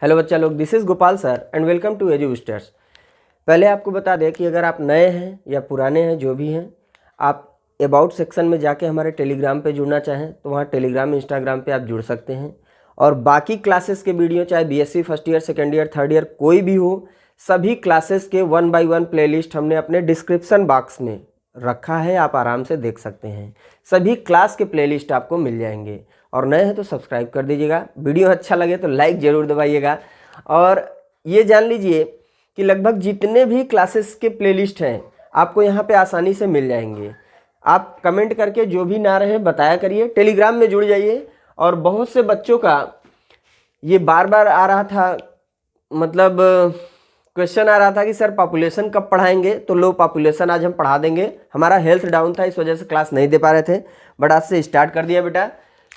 Hello बच्चा लोग, this is Gopal sir and welcome to Eduboosters. पहले आपको बता दें कि अगर आप नए हैं या पुराने हैं, जो भी हैं, आप अबाउट सेक्शन में जाके हमारे टेलीग्राम पे जुड़ना चाहें तो वहाँ टेलीग्राम इंस्टाग्राम पे आप जुड़ सकते हैं। और बाकी क्लासेस के वीडियो, चाहे BSc first year, second year, third year, कोई भी हो, सभी क्लासेस के 1 बाय 1 प्लेलिस्ट हमने अपने डिस्क्रिप्शन बॉक्स में रखा है, आप आराम से देख सकते हैं। सभी क्लास के प्लेलिस्ट आपको मिल जाएंगे। और नए हैं तो सब्सक्राइब कर दीजिएगा, वीडियो अच्छा लगे तो लाइक ज़रूर दबाइएगा। और ये जान लीजिए कि लगभग जितने भी क्लासेस के प्लेलिस्ट हैं आपको यहाँ पे आसानी से मिल जाएंगे। आप कमेंट करके जो भी ना रहे बताया करिए, टेलीग्राम में जुड़ जाइए। और बहुत से बच्चों का ये बार बार आ रहा था, मतलब क्वेश्चन आ रहा था कि सर पॉपुलेशन कब पढ़ाएंगे, तो लो पॉपुलेशन आज हम पढ़ा देंगे। हमारा हेल्थ डाउन था, इस वजह से क्लास नहीं दे पा रहे थे, बट आज से स्टार्ट कर दिया बेटा।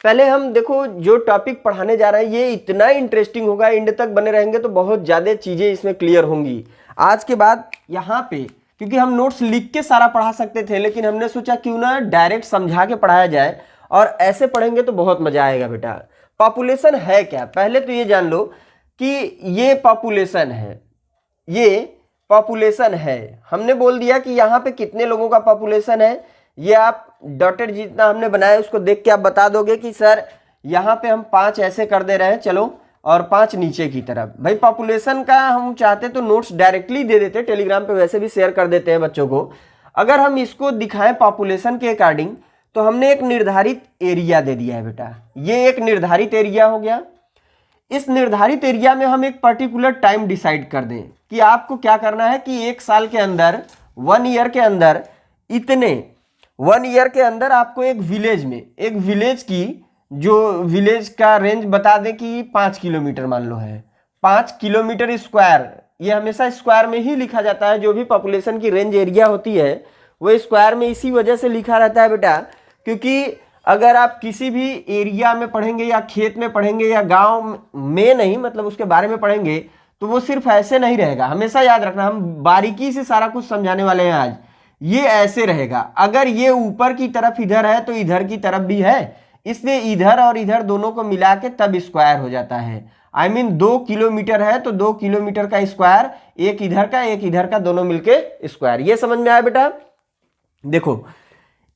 पहले हम देखो जो टॉपिक पढ़ाने जा रहे हैं ये इतना इंटरेस्टिंग होगा, एंड तक बने रहेंगे तो बहुत ज़्यादा चीज़ें इसमें क्लियर होंगी। आज के बाद यहाँ पे क्योंकि हम नोट्स लिख के सारा पढ़ा सकते थे, लेकिन हमने सोचा क्यों ना डायरेक्ट समझा के पढ़ाया जाए, और ऐसे पढ़ेंगे तो बहुत मजा आएगा बेटा। पॉपुलेशन है क्या, पहले तो ये जान लो कि ये पॉपुलेशन है, ये पॉपुलेशन है। हमने बोल दिया कि यहाँ पे कितने लोगों का पॉपुलेशन है, ये आप डॉटेड जितना हमने बनाया उसको देख के आप बता दोगे कि सर यहाँ पे हम 5 ऐसे कर दे रहे हैं, चलो, और 5 नीचे की तरफ। भाई पॉपुलेशन का हम चाहते तो नोट्स डायरेक्टली दे देते, टेलीग्राम पे वैसे भी शेयर कर देते हैं बच्चों को। अगर हम इसको दिखाएं पॉपुलेशन के अकॉर्डिंग तो हमने एक निर्धारित एरिया दे दिया है बेटा। ये एक निर्धारित एरिया हो गया। इस निर्धारित एरिया में हम एक पर्टिकुलर टाइम डिसाइड कर दें कि आपको क्या करना है कि 1 साल के अंदर, 1 ईयर के अंदर, इतने 1 ईयर के अंदर आपको एक विलेज में, एक विलेज की जो विलेज का रेंज बता दें कि 5 किलोमीटर मान लो है, 5 किलोमीटर स्क्वायर। ये हमेशा स्क्वायर में ही लिखा जाता है, जो भी पॉपुलेशन की रेंज एरिया होती है वो स्क्वायर में इसी वजह से लिखा रहता है बेटा, क्योंकि अगर आप किसी भी एरिया में पढ़ेंगे या खेत में पढ़ेंगे या गांव में नहीं, मतलब उसके बारे में पढ़ेंगे, तो वो सिर्फ ऐसे नहीं रहेगा। हमेशा याद रखना, हम बारीकी से सारा कुछ समझाने वाले हैं आज। ये ऐसे रहेगा, अगर ये ऊपर की तरफ इधर है तो इधर की तरफ भी है, इसलिए इधर और इधर दोनों को मिला के तब स्क्वायर हो जाता है। आई मीन 2 किलोमीटर है तो 2 किलोमीटर का स्क्वायर, एक इधर का एक इधर का, दोनों मिलके स्क्वायर। ये समझ में आया बेटा। देखो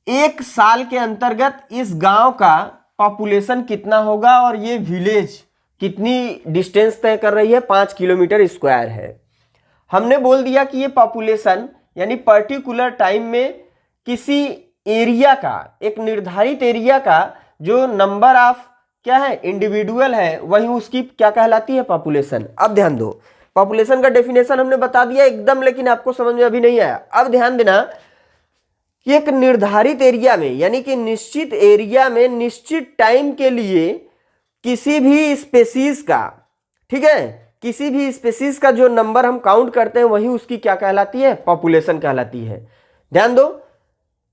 1 साल के अंतर्गत इस गांव का पॉपुलेशन कितना होगा और ये विलेज कितनी डिस्टेंस तय कर रही है, 5 किलोमीटर स्क्वायर है। हमने बोल दिया कि ये पॉपुलेशन यानी पर्टिकुलर टाइम में किसी एरिया का, एक निर्धारित एरिया का जो नंबर ऑफ क्या है इंडिविजुअल है, वही उसकी क्या कहलाती है, पॉपुलेशन। अब ध्यान दो, पॉपुलेशन का डेफिनेशन हमने बता दिया एकदम, लेकिन आपको समझ में अभी नहीं आया। अब ध्यान देना कि एक निर्धारित एरिया में यानी कि निश्चित एरिया में निश्चित टाइम के लिए किसी भी स्पेसीज का, ठीक है, किसी भी स्पेसीज का जो नंबर हम काउंट करते हैं वही उसकी क्या कहलाती है, पॉपुलेशन कहलाती है। ध्यान दो,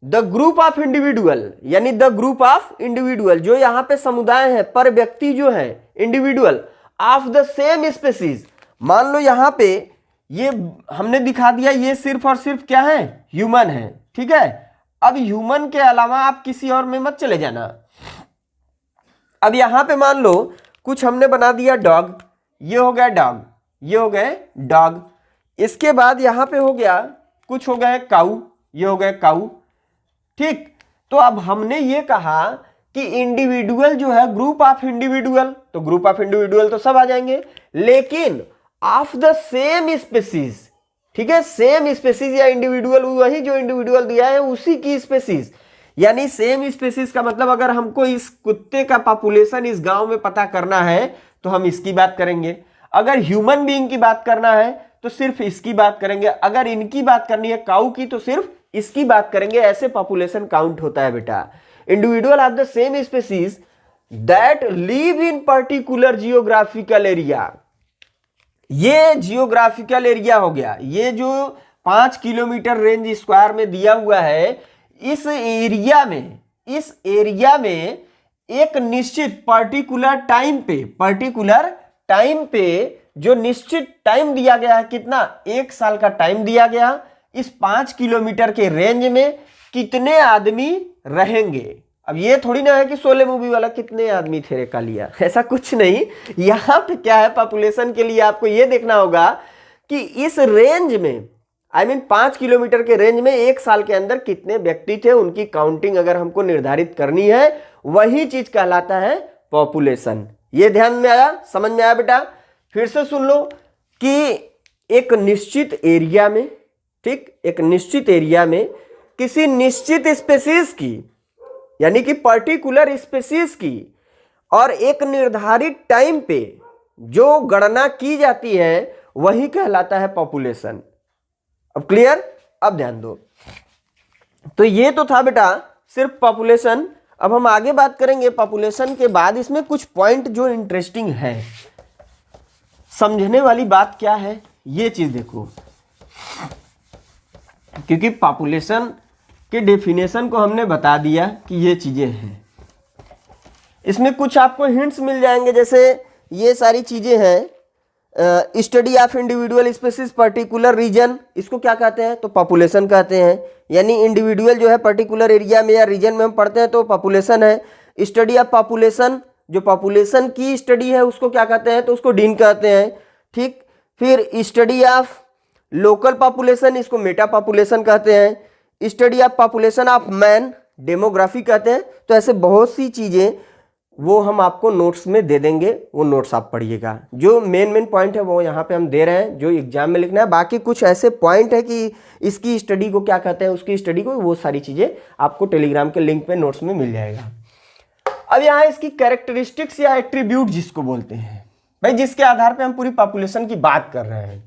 द ग्रुप ऑफ इंडिविजुअल यानी द ग्रुप ऑफ इंडिविजुअल, जो यहाँ पे समुदाय है, पर व्यक्ति जो है, individual of the same species. मान लो यहाँ पे ये हमने दिखा दिया, ये सिर्फ और सिर्फ क्या है, ह्यूमन है, ठीक है। अब ह्यूमन के अलावा आप किसी और में मत चले जाना। अब यहां पे मान लो कुछ हमने बना दिया डॉग, ये हो गया डॉग, ये हो गए डॉग। इसके बाद यहां पे हो गया कुछ हो गए काऊ, ये हो गए काऊ, ठीक। तो अब हमने ये कहा कि इंडिविजुअल जो है, ग्रुप ऑफ इंडिविजुअल, तो ग्रुप ऑफ इंडिविजुअल तो सब आ जाएंगे, लेकिन ऑफ द सेम स्पेसीज, ठीक है, सेम स्पेसीज या इंडिविजुअल, वही जो इंडिविजुअल दिया है उसी की स्पेसीज। यानी सेम स्पेसीज का मतलब अगर हमको इस कुत्ते का पॉपुलेशन इस गांव में पता करना है तो हम इसकी बात करेंगे, अगर ह्यूमन बीइंग की बात करना है तो सिर्फ इसकी बात करेंगे, अगर इनकी बात करनी है काऊ की तो सिर्फ इसकी बात करेंगे। ऐसे पॉपुलेशन काउंट होता है बेटा। Individual of the same species that live in particular geographical area. ये जियोग्राफिकल एरिया हो गया, ये जो 5 किलोमीटर रेंज स्क्वायर में दिया हुआ है, इस एरिया में एक निश्चित पर्टिकुलर टाइम पे जो निश्चित टाइम दिया गया है, कितना, 1 साल का टाइम दिया गया। इस 5 किलोमीटर के रेंज में कितने आदमी रहेंगे, अब ये थोड़ी ना है कि शोले मूवी वाला कितने आदमी थे रे कालिया, ऐसा कुछ नहीं। यहाँ पे क्या है, पॉपुलेशन के लिए आपको ये देखना होगा कि इस रेंज में, I mean 5 किलोमीटर के रेंज में एक साल के अंदर कितने व्यक्ति थे, उनकी काउंटिंग अगर हमको निर्धारित करनी है, वही चीज कहलाता है पॉपुलेशन। ये ध्यान में आया, समझ में आया बेटा? फिर से सुन लो कि एक निश्चित एरिया में, ठीक, एक निश्चित एरिया में किसी निश्चित स्पेसीज की, यानी कि पर्टिकुलर स्पेसीज की, और एक निर्धारित टाइम पे जो गणना की जाती है वही कहलाता है पॉपुलेशन। अब क्लियर? अब ध्यान दो। तो ये तो था बेटा सिर्फ पॉपुलेशन। अब हम आगे बात करेंगे पॉपुलेशन के बाद, इसमें कुछ पॉइंट जो इंटरेस्टिंग है, समझने वाली बात क्या है ये चीज देखो, क्योंकि पॉपुलेशन के डेफिनेशन को हमने बता दिया कि ये चीजें हैं। इसमें कुछ आपको हिंट्स मिल जाएंगे, जैसे ये सारी चीजें हैं, study of individual species particular region, इसको क्या कहते हैं? तो पॉपुलेशन कहते हैं। यानी इंडिविजुअल जो है पर्टिकुलर एरिया में या रीजन में हम पढ़ते हैं तो पॉपुलेशन है। स्टडी ऑफ पॉपुलेशन, जो पॉपुलेशन की स्टडी है उसको क्या कहते हैं? तो उसको डीन कहते हैं, ठीक। फिर स्टडी ऑफ लोकल पॉपुलेशन, इसको मेटा पॉपुलेशन कहते हैं। Study of population of man, demography कहते हैं। तो ऐसे बहुत सी चीजें वो हम आपको नोट्स में दे देंगे, वो नोट्स आप पढ़िएगा। जो मेन पॉइंट है वो यहाँ पे हम दे रहे हैं, जो एग्जाम में लिखना है। बाकी कुछ ऐसे पॉइंट है कि इसकी स्टडी को क्या कहते हैं, उसकी स्टडी को, वो सारी चीजें आपको टेलीग्राम के लिंक पे नोट्स में मिल जाएगा। अब यहाँ इसकी कैरेक्टरिस्टिक्स या एट्रीब्यूट जिसको बोलते हैं भाई, जिसके आधार पे हम पूरी पॉपुलेशन की बात कर रहे हैं।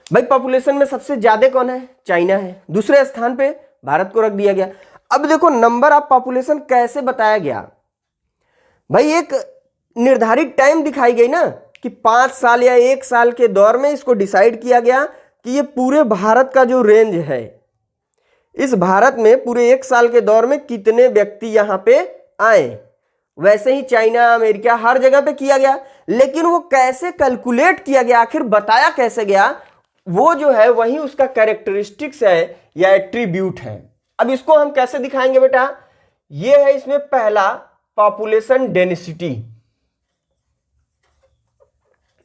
भाई पॉपुलेशन में सबसे ज्यादा कौन है? चाइना है। दूसरे स्थान पे भारत को रख दिया गया। अब देखो नंबर ऑफ पॉपुलेशन कैसे बताया गया भाई, एक निर्धारित टाइम दिखाई गई ना कि 5 साल या 1 साल के दौर में इसको डिसाइड किया गया कि ये पूरे भारत का जो रेंज है, इस भारत में पूरे 1 साल के दौर में कितने व्यक्ति यहाँ पे आए। वैसे ही चाइना, अमेरिका, हर जगह पे किया गया। लेकिन वो कैसे कैलकुलेट किया गया, आखिर बताया कैसे गया, वो जो है वही उसका कैरेक्टरिस्टिक्स है या एट्रीब्यूट है। अब इसको हम कैसे दिखाएंगे बेटा? ये है इसमें पहला पॉपुलेशन डेंसिटी।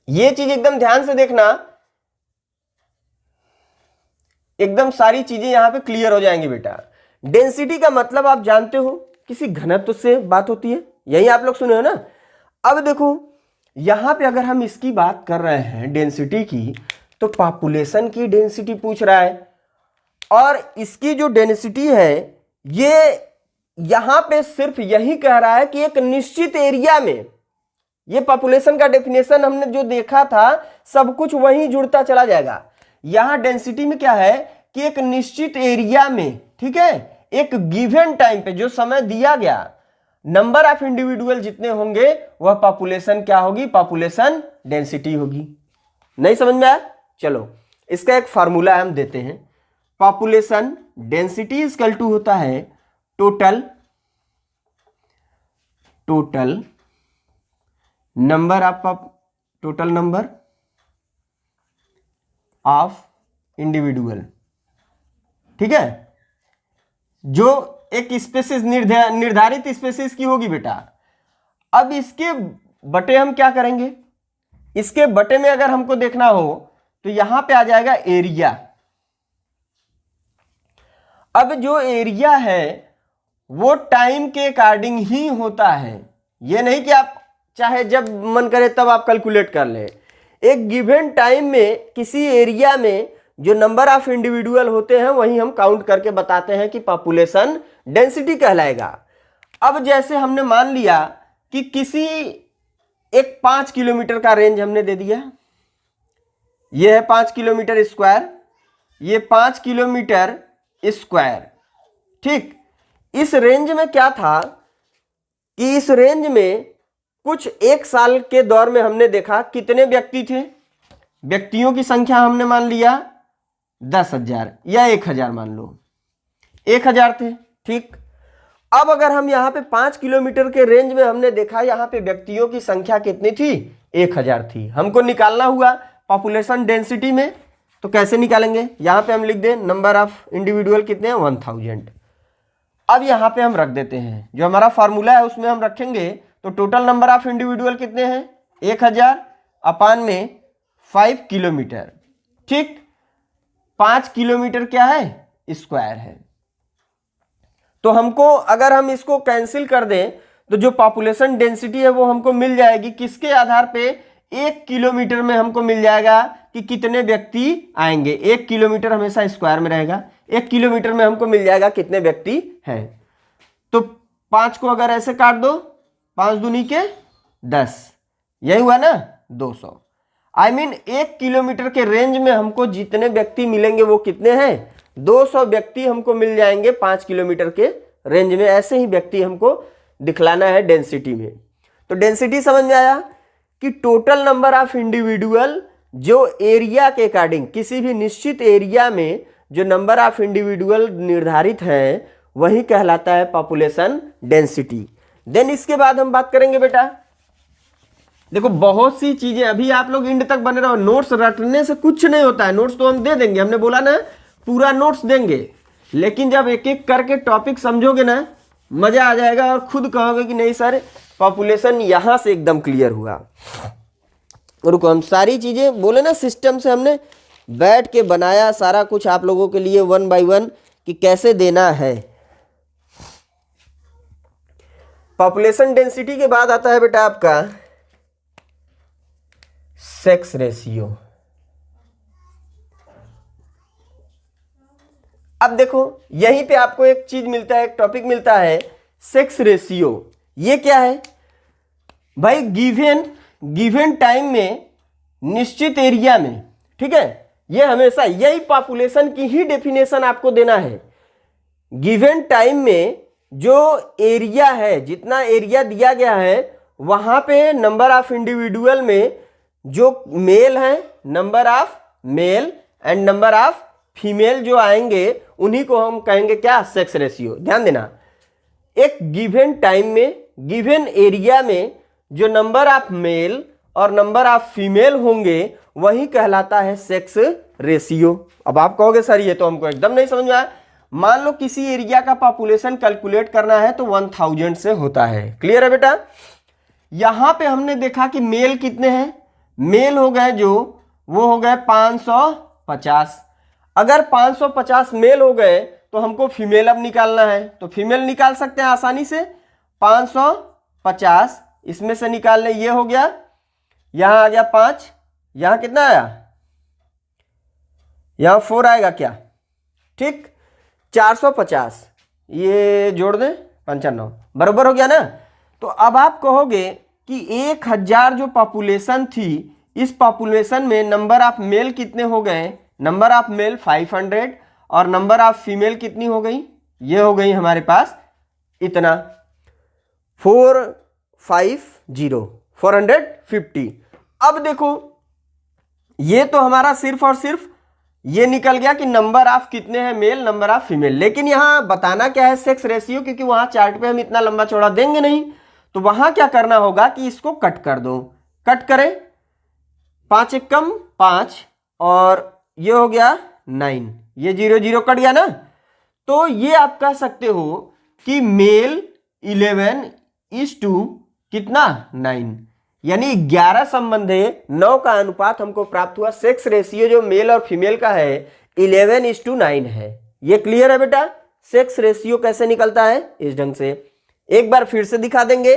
ये चीज एकदम ध्यान से देखना, एकदम सारी चीजें यहां पे क्लियर हो जाएंगी बेटा। डेंसिटी का मतलब आप जानते हो, किसी घनत्व से बात होती है, यही आप लोग सुने हो ना। अब देखो यहां पे अगर हम इसकी बात कर रहे हैं डेंसिटी की, तो पॉपुलेशन की डेंसिटी पूछ रहा है, और इसकी जो डेंसिटी है ये यहां पे सिर्फ यही कह रहा है कि एक निश्चित एरिया में, ये पॉपुलेशन का डेफिनेशन हमने जो देखा था सब कुछ वहीं जुड़ता चला जाएगा। यहां डेंसिटी में क्या है कि एक निश्चित एरिया में, ठीक है, एक गिवन टाइम पे जो समय दिया गया, नंबर ऑफ इंडिविजुअल जितने होंगे वह पॉपुलेशन क्या होगी? पॉपुलेशन डेंसिटी होगी। नहीं समझ में आया? चलो इसका एक फार्मूला हम देते हैं। पॉपुलेशन डेंसिटी इक्वल टू होता है टोटल नंबर ऑफ इंडिविजुअल, ठीक है, जो एक स्पेसीज निर्धारित स्पेसीज की होगी बेटा। अब इसके बटे हम क्या करेंगे? इसके बटे में अगर हमको देखना हो तो यहां पे आ जाएगा एरिया। अब जो एरिया है वो टाइम के अकॉर्डिंग ही होता है, ये नहीं कि आप चाहे जब मन करे तब आप कैलकुलेट कर ले। एक गिवन टाइम में किसी एरिया में जो नंबर ऑफ इंडिविजुअल होते हैं वही हम काउंट करके बताते हैं कि पॉपुलेशन डेंसिटी कहलाएगा। अब जैसे हमने मान लिया कि किसी एक 5 किलोमीटर का रेंज हमने दे दिया, ये है 5 किलोमीटर स्क्वायर, ये 5 किलोमीटर स्क्वायर, ठीक। इस रेंज में क्या था कि इस रेंज में कुछ 1 साल के दौर में हमने देखा कितने व्यक्ति थे। व्यक्तियों की संख्या हमने मान लिया 10,000 या 1,000, मान लो 1,000 थे, ठीक। अब अगर हम यहाँ पे 5 किलोमीटर के रेंज में हमने देखा यहाँ पे व्यक्तियों की संख्या कितनी थी? 1,000 थी। हमको निकालना हुआ पॉपुलेशन डेंसिटी में, तो कैसे निकालेंगे? यहाँ पे हम लिख दें नंबर ऑफ इंडिविजुअल कितने हैं? 1000। अब यहाँ पे हम रख देते हैं, जो हमारा फार्मूला है उसमें हम रखेंगे तो टोटल नंबर ऑफ इंडिविजुअल कितने हैं 1000 अपान में 5 किलोमीटर, ठीक। 5 किलोमीटर क्या है स्क्वायर है। तो हमको अगर हम इसको कैंसिल कर दें तो जो पॉपुलेशन डेंसिटी है वो हमको मिल जाएगी किसके आधार पे, 1 किलोमीटर में हमको मिल जाएगा कि कितने व्यक्ति आएंगे। 1 किलोमीटर हमेशा स्क्वायर में रहेगा, 1 किलोमीटर में हमको मिल जाएगा कितने व्यक्ति हैं। तो 5 को अगर ऐसे काट दो, 5 दूनी के 10, यही हुआ ना 200। आई मीन 1 किलोमीटर के रेंज में हमको जितने व्यक्ति मिलेंगे वो कितने हैं 200 व्यक्ति हमको मिल जाएंगे 5 किलोमीटर के रेंज में। ऐसे ही व्यक्ति हमको दिखलाना है डेंसिटी में। तो डेंसिटी समझ में आया कि टोटल नंबर ऑफ इंडिविजुअल जो एरिया के अकॉर्डिंग, किसी भी निश्चित एरिया में जो नंबर ऑफ इंडिविजुअल निर्धारित है वही कहलाता है पॉपुलेशन डेंसिटी। देन इसके बाद हम बात करेंगे बेटा, देखो बहुत सी चीजें, अभी आप लोग एंड तक बने रहो, नोट्स रटने से कुछ नहीं होता है। नोट्स तो हम दे देंगे, हमने बोला ना पूरा नोट्स देंगे, लेकिन जब एक एक करके टॉपिक समझोगे ना मजा आ जाएगा और खुद कहोगे कि नहीं सर पॉपुलेशन यहां से एकदम क्लियर हुआ। रुको, हम सारी चीजें बोले ना सिस्टम से हमने बैठ के बनाया सारा कुछ आप लोगों के लिए 1 बाय 1 कि कैसे देना है। पॉपुलेशन डेंसिटी के बाद आता है बेटा आपका सेक्स रेशियो। अब देखो यहीं पे आपको एक चीज मिलता है, एक टॉपिक मिलता है सेक्स रेशियो। ये क्या है भाई, गिवन टाइम में निश्चित एरिया में, ठीक है, ये हमेशा यही पॉपुलेशन की ही डेफिनेशन आपको देना है। गिवन टाइम में जो एरिया है, जितना एरिया दिया गया है वहां पे नंबर ऑफ इंडिविजुअल में जो मेल है, number of male and number of female जो आएंगे उन्हीं को हम कहेंगे क्या, सेक्स रेशियो। ध्यान देना, एक गिवन टाइम में गिवन एरिया में जो नंबर ऑफ मेल और नंबर ऑफ फीमेल होंगे वही कहलाता है सेक्स रेशियो। अब आप कहोगे सर ये तो हमको एकदम नहीं समझ में आया। मान लो किसी एरिया का पॉपुलेशन कैलकुलेट करना है तो 1000 से होता है। क्लियर है बेटा। यहां पे हमने देखा कि मेल कितने हैं, मेल हो गए जो वो हो गए 550। अगर 550 मेल हो गए तो हमको फीमेल अब निकालना है, तो फीमेल निकाल सकते हैं आसानी से। 550 इसमें से निकाल लें, ये हो गया, यहां आ गया 5, यहां कितना आया, यहां 4 आएगा क्या, ठीक। 450 ये जोड़ दें, 95 बराबर हो गया ना। तो अब आप कहोगे कि 1000 जो पॉपुलेशन थी, इस पॉपुलेशन में नंबर ऑफ मेल कितने हो गए, नंबर ऑफ मेल 500 और नंबर ऑफ फीमेल कितनी हो गई, ये हो गई हमारे पास इतना 450। अब देखो ये तो हमारा सिर्फ और सिर्फ ये निकल गया कि नंबर ऑफ कितने हैं मेल, नंबर ऑफ फीमेल। लेकिन यहां बताना क्या है, सेक्स रेशियो, क्योंकि वहां चार्ट पे हम इतना लंबा चौड़ा देंगे नहीं। तो वहां क्या करना होगा कि इसको कट कर दो। कट करें, 5 एक कम 5 और ये हो गया 9, ये 0 0 कट गया ना। तो ये आप कह सकते हो कि मेल 11 इज टू कितना 9, यानी 11 संबंधे 9 का अनुपात हमको प्राप्त हुआ। सेक्स रेशियो जो मेल और फीमेल का है 11:9 है। ये क्लियर है बेटा। सेक्स रेशियो कैसे निकलता है, इस ढंग से। एक बार फिर से दिखा देंगे।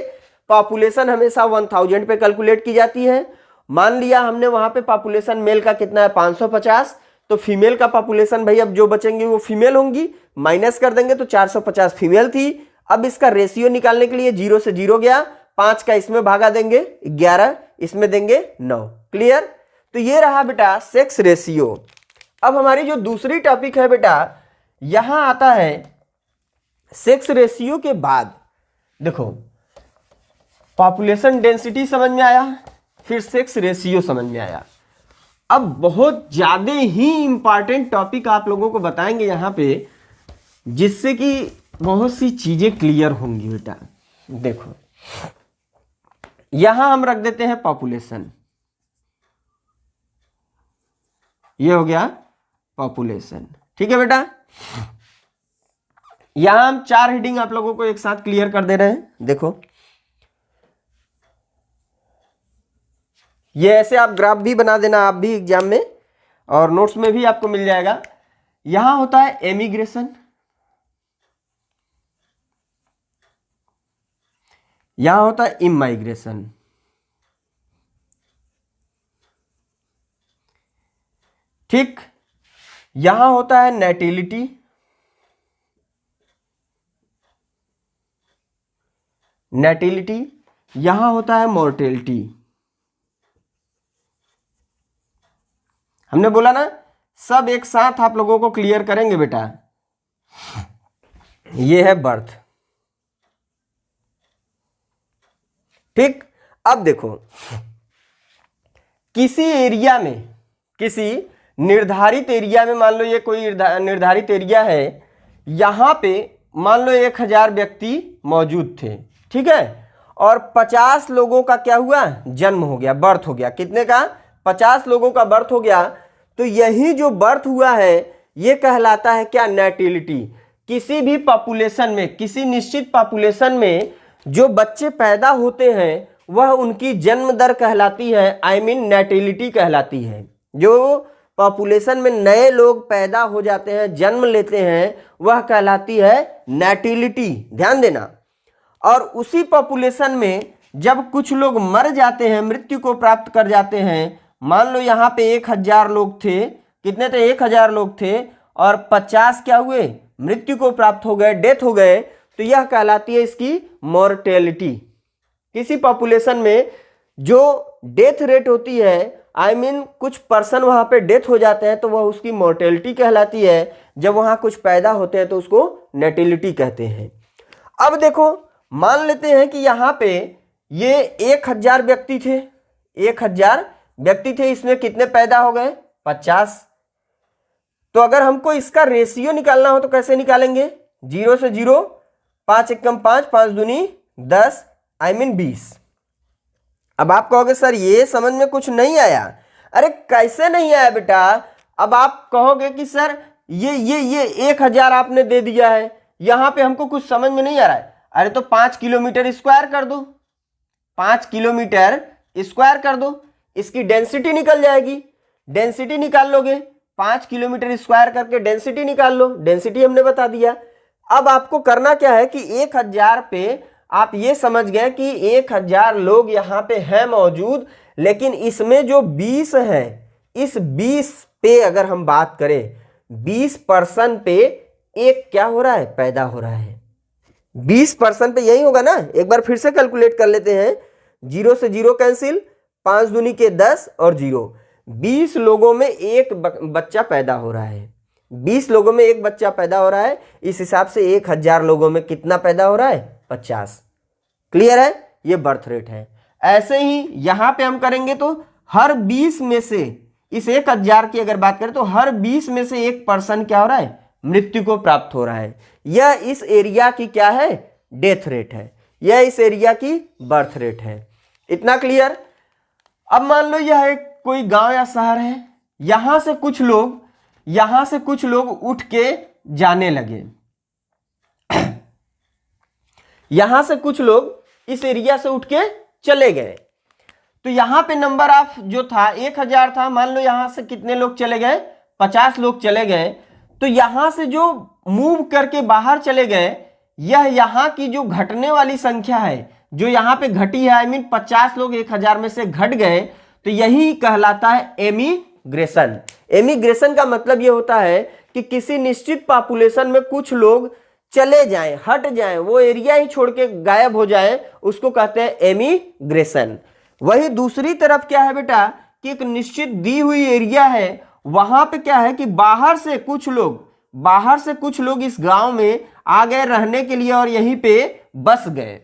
पॉपुलेशन हमेशा 1000 पे कैलकुलेट की जाती है। मान लिया हमने वहां पे पॉपुलेशन मेल का कितना है 550, तो फीमेल का पॉपुलेशन भाई अब जो बचेंगे वो फीमेल होंगी, माइनस कर देंगे तो 450 फीमेल थी। अब इसका रेशियो निकालने के लिए 0 से 0 गया, 5 का इसमें भागा देंगे 11, इसमें देंगे 9। क्लियर। तो ये रहा बेटा सेक्स रेशियो। अब हमारी जो दूसरी टॉपिक है बेटा, यहां आता है सेक्स रेशियो के बाद देखो पॉपुलेशन डेंसिटी समझ में आया, फिर सेक्स रेशियो समझ में आया। अब बहुत ज्यादा ही इंपॉर्टेंट टॉपिक आप लोगों को बताएंगे यहां पे, जिससे कि बहुत सी चीजें क्लियर होंगी बेटा। देखो यहां हम रख देते हैं पॉपुलेशन, ये हो गया पॉपुलेशन, ठीक है बेटा। यहां हम 4 हेडिंग आप लोगों को एक साथ क्लियर कर दे रहे हैं। देखो ये ऐसे आप ग्राफ भी बना देना आप भी एग्जाम में, और नोट्स में भी आपको मिल जाएगा। यहां होता है एमिग्रेशन, यहां होता है इमाइग्रेशन, ठीक। यहां होता है नेटिलिटी, नेटिलिटी, यहां होता है मोर्टेलिटी। हमने बोला ना सब एक साथ आप लोगों को क्लियर करेंगे बेटा। ये है बर्थ, ठीक। अब देखो किसी एरिया में, किसी निर्धारित एरिया में, मान लो ये कोई निर्धारित एरिया है, यहां पे मान लो 1000 व्यक्ति मौजूद थे, ठीक है, और 50 लोगों का क्या हुआ, जन्म हो गया, बर्थ हो गया। कितने का, 50 लोगों का बर्थ हो गया। तो यही जो बर्थ हुआ है ये कहलाता है क्या, नेटिलिटी। किसी भी पॉपुलेशन में, किसी निश्चित पॉपुलेशन में जो बच्चे पैदा होते हैं वह उनकी जन्म दर कहलाती है, आई मीन नेटिलिटी कहलाती है। जो पॉपुलेशन में नए लोग पैदा हो जाते हैं, जन्म लेते हैं, वह कहलाती है नेटिलिटी, ध्यान देना। और उसी पॉपुलेशन में जब कुछ लोग मर जाते हैं, मृत्यु को प्राप्त कर जाते हैं, मान लो यहाँ पे 1000 लोग थे, कितने थे, 1000 लोग थे, और 50 क्या हुए, मृत्यु को प्राप्त हो गए, डेथ हो गए, तो यह कहलाती है इसकी मॉर्टेलिटी। किसी पॉपुलेशन में जो डेथ रेट होती है, आई मीन कुछ पर्सन वहां पे डेथ हो जाते हैं, तो वह उसकी मॉर्टेलिटी कहलाती है। जब वहां कुछ पैदा होते हैं तो उसको नेटिलिटी कहते हैं। अब देखो मान लेते हैं कि यहाँ पे ये 1000 व्यक्ति थे, 1000 व्यक्ति थे, इसमें कितने पैदा हो गए, 50। तो अगर हमको इसका रेशियो निकालना हो तो कैसे निकालेंगे, 0 से 0, 5 एकम 5, 5 दूनी 10, आई मीन 20। अब आप कहोगे सर ये समझ में कुछ नहीं आया। अरे कैसे नहीं आया बेटा, अब आप कहोगे कि सर ये 1000 आपने दे दिया है, यहां पे हमको कुछ समझ में नहीं आ रहा है। अरे तो 5 किलोमीटर स्क्वायर कर दो, 5 किलोमीटर स्क्वायर कर दो, इसकी डेंसिटी निकल जाएगी। डेंसिटी निकाल लोगे, 5 किलोमीटर स्क्वायर करके डेंसिटी निकाल लो, डेंसिटी हमने बता दिया। अब आपको करना क्या है कि 1000 पे आप ये समझ गए कि 1000 लोग यहाँ पे हैं मौजूद, लेकिन इसमें जो 20 है, इस 20 पे अगर हम बात करें, 20% पे एक क्या हो रहा है, पैदा हो रहा है। 20% पे यही होगा ना, एक बार फिर से कैलकुलेट कर लेते हैं। 0 से 0 कैंसिल, 5 दूनी के 10 और 0, 20 लोगों में एक बच्चा पैदा हो रहा है। 20 लोगों में एक बच्चा पैदा हो रहा है, इस हिसाब से 1000 लोगों में कितना पैदा हो रहा है, 50। क्लियर है, ये बर्थ रेट है। ऐसे ही यहां पे हम करेंगे तो हर 20 में से, इस 1000 की अगर बात करें तो हर 20 में से एक पर्सन क्या हो रहा है, मृत्यु को प्राप्त हो रहा है। यह इस एरिया की क्या है, डेथ रेट है, यह इस एरिया की बर्थ रेट है। इतना क्लियर। अब मान लो यह एक कोई गांव या शहर है, यहां से कुछ लोग उठ के जाने लगे, यहां से कुछ लोग इस एरिया से उठ के चले गए। तो यहां पे नंबर ऑफ जो था 1000 था, मान लो यहां से कितने लोग चले गए, 50 लोग चले गए। तो यहां से जो मूव करके बाहर चले गए, यह यहां की जो घटने वाली संख्या है, जो यहां पे घटी है, आई मीन 50 लोग 1000 में से घट गए, तो यही कहलाता है एमिग्रेशन। एमिग्रेशन का मतलब यह होता है कि किसी निश्चित पॉपुलेशन में कुछ लोग चले जाएं, हट जाएं, वो एरिया ही छोड़ के गायब हो जाएं, उसको कहते हैं एमिग्रेशन। वही दूसरी तरफ क्या है बेटा कि एक निश्चित दी हुई एरिया है, वहां पे क्या है कि बाहर से कुछ लोग इस गांव में आ गए रहने के लिए और यहीं पे बस गए,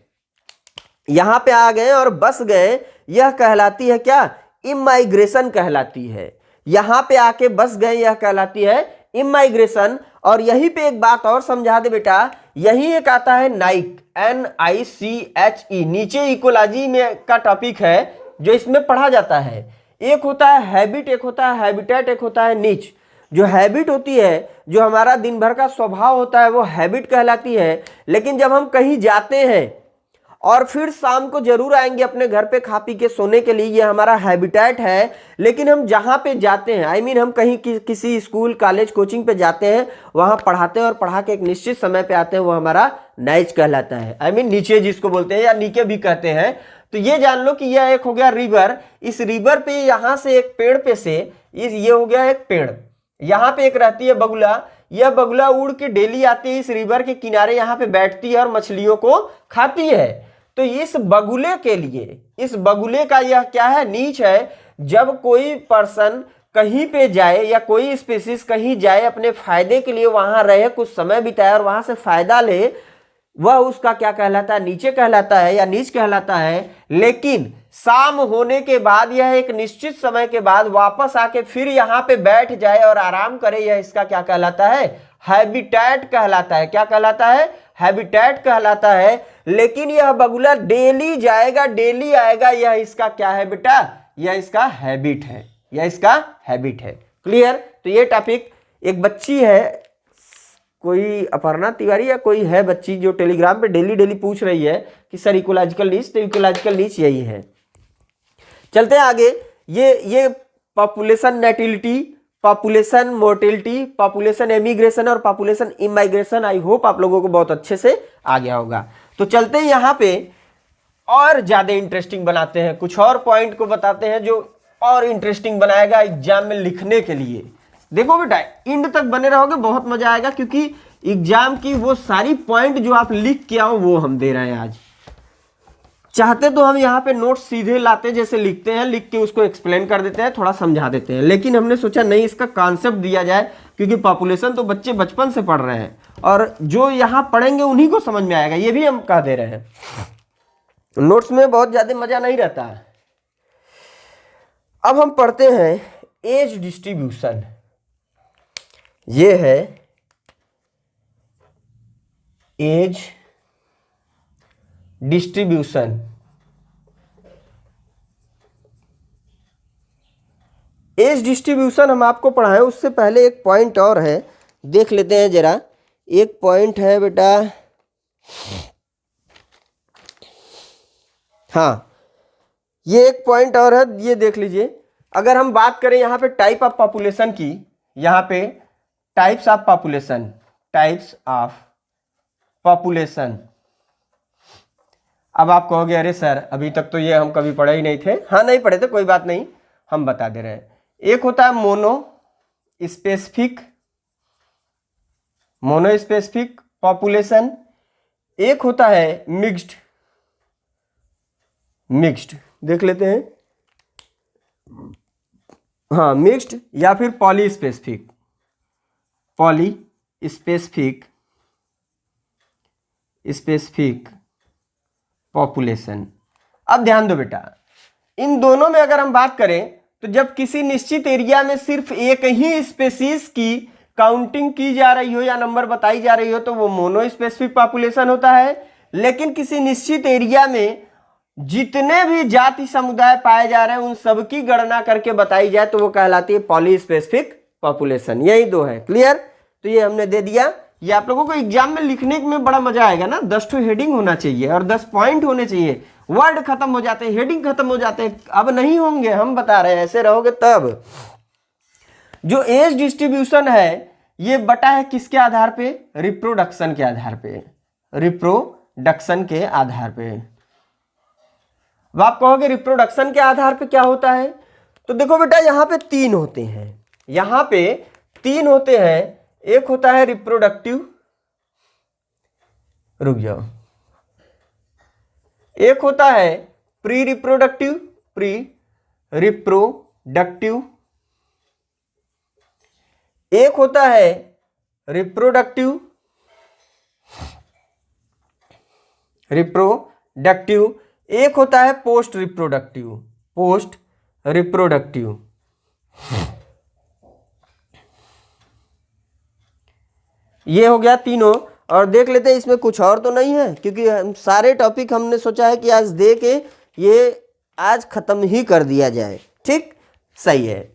यहां पे आ गए और बस गए। यह कहलाती है क्या, इमाइग्रेशन कहलाती है। यहां पे आके बस गए, यह कहलाती है इमाइग्रेशन। और यहीं पे एक बात और समझा दे बेटा, यही एक आता है नाइक, NICHE, नीचे इकोलॉजी में का टॉपिक है जो इसमें पढ़ा जाता है। एक होता है हैबिट, एक होता है हैबिटेट, एक होता है नीच। जो हैबिट होती है, जो हमारा दिन भर का स्वभाव होता है, वो हैबिट कहलाती है। लेकिन जब हम कहीं जाते हैं और फिर शाम को जरूर आएंगे अपने घर पे खा पी के सोने के लिए, ये हमारा हैबिटेट है। लेकिन हम जहाँ पे जाते हैं, हम कहीं किसी स्कूल कॉलेज कोचिंग पे जाते हैं, वहाँ पढ़ाते हैं और पढ़ा के एक निश्चित समय पे आते हैं, वो हमारा नाइज कहलाता है। नीचे जिसको बोलते हैं या नीचे भी कहते हैं। तो ये जान लो कि यह एक हो गया रिवर। इस रिवर पे यहाँ से एक पेड़ पे से ये हो गया एक पेड़, यहाँ पे एक रहती है बगुला। यह बगुला उड़ के डेली आती है इस रिवर के किनारे, यहाँ पे बैठती है और मछलियों को खाती है। तो इस बगुले के लिए, इस बगुले का यह क्या है, नीच है। जब कोई पर्सन कहीं पे जाए या कोई स्पीसीज कहीं जाए अपने फायदे के लिए, वहां रहे, कुछ समय बिताए और वहां से फायदा ले, वह उसका क्या कहलाता है, नीचे कहलाता है या नीच कहलाता है। लेकिन शाम होने के बाद यह एक निश्चित समय के बाद वापस आके फिर यहाँ पे बैठ जाए और आराम करे, यह इसका क्या कहलाता है, हैबिटेट कहलाता है। क्या कहलाता है, हैबिटेट कहलाता है। लेकिन यह बगुला डेली जाएगा डेली आएगा, यह इसका क्या है बेटा, यह इसका हैबिट है, यह इसका हैबिट है। क्लियर। तो ये टॉपिक, एक बच्ची है, कोई अपर्णा तिवारी या कोई है बच्ची, जो टेलीग्राम पे डेली पूछ रही है कि सर इकोलॉजिकल नीच, तो इकोलॉजिकल नीच यही है। चलते हैं आगे। ये population natality, population mortality, population emigration और पॉपुलेशन इमाइग्रेशन, आई होप आप लोगों को बहुत अच्छे से आ गया होगा। तो चलते हैं यहाँ पे और ज्यादा इंटरेस्टिंग बनाते हैं, कुछ और पॉइंट को बताते हैं जो और इंटरेस्टिंग बनाएगा एग्जाम में लिखने के लिए। देखो बेटा, एंड तक बने रहोगे, बहुत मजा आएगा, क्योंकि एग्जाम की वो सारी पॉइंट जो आप लिख के आओ वो हम दे रहे हैं आज। चाहते तो हम यहाँ पे नोट सीधे लाते जैसे लिखते हैं, लिख के उसको एक्सप्लेन कर देते हैं, थोड़ा समझा देते हैं। लेकिन हमने सोचा नहीं, इसका कॉन्सेप्ट दिया जाए, क्योंकि पॉपुलेशन तो बच्चे बचपन से पढ़ रहे हैं और जो यहाँ पढ़ेंगे उन्हीं को समझ में आएगा, ये भी हम कह दे रहे हैं। नोट्स में बहुत ज्यादा मजा नहीं रहता है। अब हम पढ़ते हैं एज डिस्ट्रीब्यूशन। ये है एज डिस्ट्रीब्यूशन। एज डिस्ट्रीब्यूशन हम आपको पढ़ाएं, उससे पहले एक पॉइंट और है, देख लेते हैं जरा। एक पॉइंट है बेटा, हाँ ये एक पॉइंट और है, ये देख लीजिए। अगर हम बात करें यहाँ पे टाइप ऑफ पॉपुलेशन की, यहाँ पे types of population, types of population. अब आप कहोगे अरे सर अभी तक तो ये हम कभी पढ़े ही नहीं थे। हाँ नहीं पढ़े थे, कोई बात नहीं, हम बता दे रहे हैं। एक होता है मोनो स्पेसिफिक पॉपुलेशन, एक होता है मिक्स्ड, देख लेते हैं, हाँ मिक्स्ड या फिर पॉलीस्पेसिफिक पॉपुलेशन। अब ध्यान दो बेटा, इन दोनों में अगर हम बात करें तो जब किसी निश्चित एरिया में सिर्फ एक ही स्पेसीज की काउंटिंग की जा रही हो या नंबर बताई जा रही हो तो वो मोनो स्पेसिफिक पॉपुलेशन होता है। लेकिन किसी निश्चित एरिया में जितने भी जाति समुदाय पाए जा रहे हैं उन सबकी गणना करके बताई जाए तो वो कहलाती है पॉलीस्पेसिफिक पॉपुलेशन। यही दो है। क्लियर। तो ये हमने दे दिया। ये आप लोगों को एग्जाम में लिखने में बड़ा मजा आएगा ना। 10 ठो हेडिंग होना चाहिए और 10 पॉइंट होने चाहिए। वर्ड खत्म हो जाते हैं, हेडिंग खत्म हो जाते हैं, अब नहीं होंगे, हम बता रहे हैं, ऐसे रहोगे तब। जो एज डिस्ट्रीब्यूशन है ये बटा है किसके आधार पे, रिप्रोडक्शन के आधार पे, रिप्रोडक्शन के आधार पे। अब आप कहोगे रिप्रोडक्शन के आधार पे क्या होता है, तो देखो बेटा यहाँ पे 3 होते हैं, यहाँ पे 3 होते हैं। एक होता है रिप्रोडक्टिव, रुक जाओ, एक होता है प्री रिप्रोडक्टिव, एक होता है रिप्रोडक्टिव, एक होता है पोस्ट रिप्रोडक्टिव। ये हो गया तीनों। और देख लेते हैं इसमें कुछ और तो नहीं है, क्योंकि हम सारे टॉपिक हमने सोचा है कि आज दे के ये आज खत्म ही कर दिया जाए। ठीक, सही है।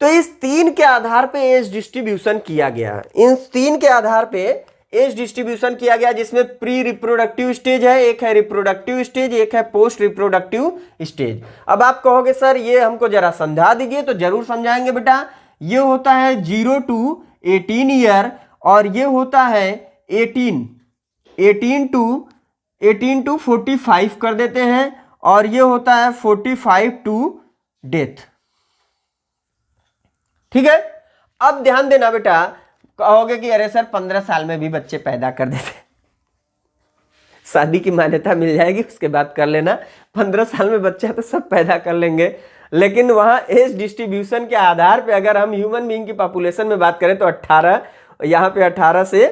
तो इस 3 के आधार पे एज डिस्ट्रीब्यूशन किया गया, इन 3 के आधार पे एज डिस्ट्रीब्यूशन किया गया, जिसमें प्री रिप्रोडक्टिव स्टेज है, एक है रिप्रोडक्टिव स्टेज, एक है पोस्ट रिप्रोडक्टिव स्टेज। अब आप कहोगे सर ये हमको जरा समझा दीजिए, तो जरूर समझाएंगे बेटा। ये होता है 0 to 18 ईयर और ये होता है 18 to 45 कर देते हैं, और ये होता है 45 टू डेथ। ठीक है, अब ध्यान देना बेटा, कहोगे कि अरे सर 15 साल में भी बच्चे पैदा कर देते, शादी की मान्यता मिल जाएगी उसके बाद कर लेना, 15 साल में बच्चा तो सब पैदा कर लेंगे। लेकिन वहां एज डिस्ट्रीब्यूशन के आधार पे अगर हम ह्यूमन बीइंग की पॉपुलेशन में बात करें तो 18, यहाँ पे 18 से